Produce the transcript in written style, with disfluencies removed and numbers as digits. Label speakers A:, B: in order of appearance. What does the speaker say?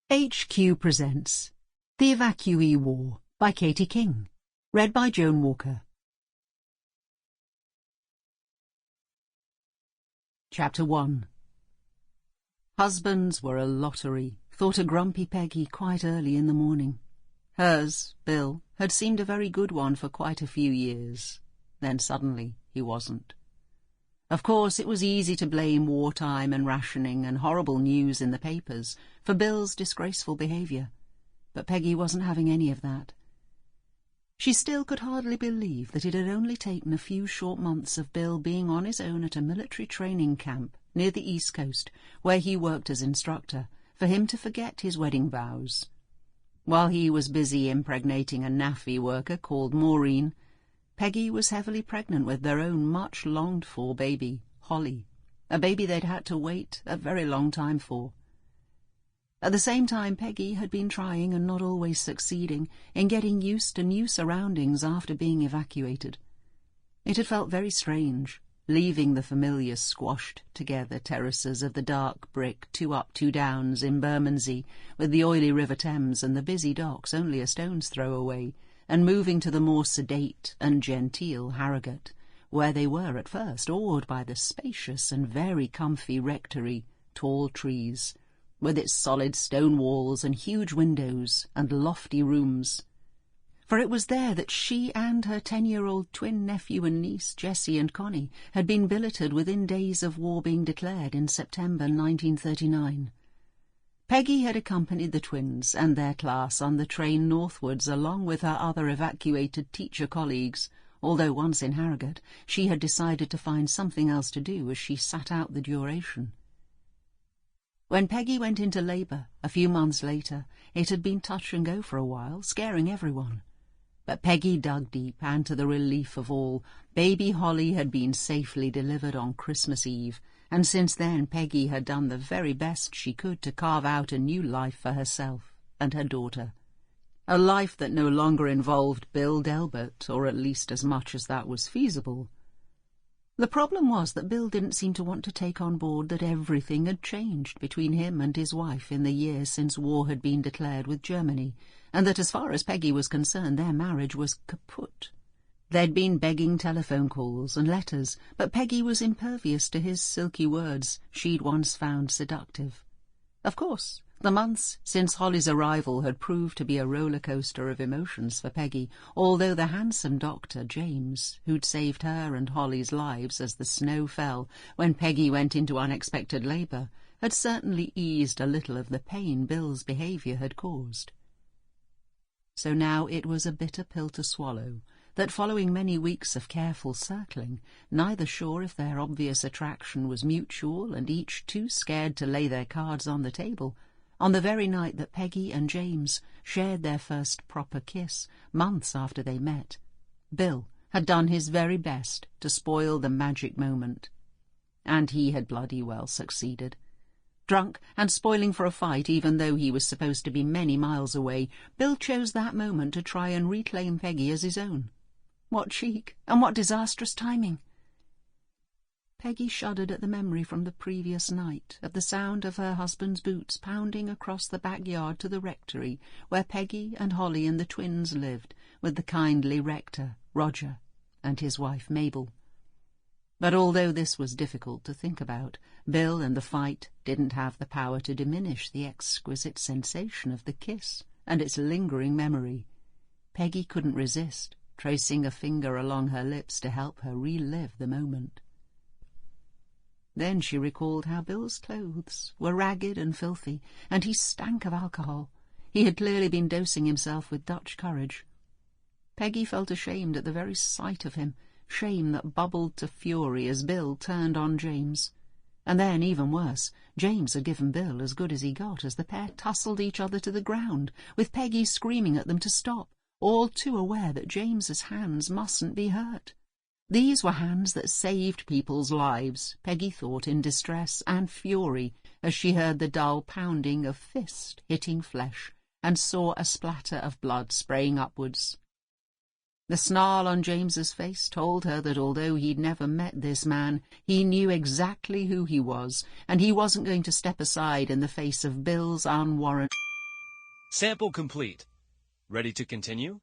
A: HQ presents The Evacuee War by Katie King. Read by Joan Walker. Chapter 1. Husbands were a lottery, thought a grumpy Peggy quite early in the morning. Hers, Bill, had seemed a very good one for quite a few years. Then suddenly he wasn't. Of course, it was easy to blame wartime and rationing and horrible news in the papers for Bill's disgraceful behaviour, but Peggy wasn't having any of that. She still could hardly believe that it had only taken a few short months of Bill being on his own at a military training camp near the East Coast, where he worked as instructor, for him to forget his wedding vows. While he was busy impregnating a NAFI worker called Maureen, Peggy was heavily pregnant with their own much-longed-for baby, Holly, a baby they'd had to wait a very long time for. At the same time, Peggy had been trying, and not always succeeding, in getting used to new surroundings after being evacuated. It had felt very strange, leaving the familiar squashed-together terraces of the dark brick two-up, two-downs in Bermondsey, with the oily River Thames and the busy docks only a stone's throw away, and moving to the more sedate and genteel Harrogate, where they were at first awed by the spacious and very comfy rectory, tall trees, with its solid stone walls and huge windows and lofty rooms. For it was there that she and her 10-year-old twin nephew and niece, Jessie and Connie, had been billeted within days of war being declared in September 1939. Peggy had accompanied the twins and their class on the train northwards along with her other evacuated teacher colleagues, although once in Harrogate she had decided to find something else to do as she sat out the duration. When Peggy went into labour a few months later, it had been touch and go for a while, scaring everyone. But Peggy dug deep, and to the relief of all, baby Holly had been safely delivered on Christmas Eve, and since then Peggy had done the very best she could to carve out a new life for herself and her daughter. A life that no longer involved Bill Delbert, or at least as much as that was feasible. The problem was that Bill didn't seem to want to take on board that everything had changed between him and his wife in the years since war had been declared with Germany, and that as far as Peggy was concerned their marriage was kaput. There'd been begging telephone calls and letters, but Peggy was impervious to his silky words she'd once found seductive. Of course, the months since Holly's arrival had proved to be a roller coaster of emotions for Peggy, although the handsome doctor, James, who'd saved her and Holly's lives as the snow fell when Peggy went into unexpected labour, had certainly eased a little of the pain Bill's behaviour had caused. So now it was a bitter pill to swallow that following many weeks of careful circling, neither sure if their obvious attraction was mutual and each too scared to lay their cards on the table, on the very night that Peggy and James shared their first proper kiss, months after they met, Bill had done his very best to spoil the magic moment. And he had bloody well succeeded. Drunk and spoiling for a fight even though he was supposed to be many miles away, Bill chose that moment to try and reclaim Peggy as his own. What cheek, and what disastrous timing! Peggy shuddered at the memory from the previous night of the sound of her husband's boots pounding across the backyard to the rectory where Peggy and Holly and the twins lived, with the kindly rector, Roger, and his wife, Mabel. But although this was difficult to think about, Bill and the fight didn't have the power to diminish the exquisite sensation of the kiss and its lingering memory. Peggy couldn't resist, tracing a finger along her lips to help her relive the moment. Then she recalled how Bill's clothes were ragged and filthy, and he stank of alcohol. He had clearly been dosing himself with Dutch courage. Peggy felt ashamed at the very sight of him, shame that bubbled to fury as Bill turned on James. And then, even worse, James had given Bill as good as he got as the pair tussled each other to the ground, with Peggy screaming at them to stop, all too aware that James's hands mustn't be hurt. These were hands that saved people's lives, Peggy thought in distress and fury as she heard the dull pounding of fist hitting flesh and saw a splatter of blood spraying upwards. The snarl on James's face told her that although he'd never met this man, he knew exactly who he was, and he wasn't going to step aside in the face of Bill's unwarranted
B: Sample complete. Ready to continue?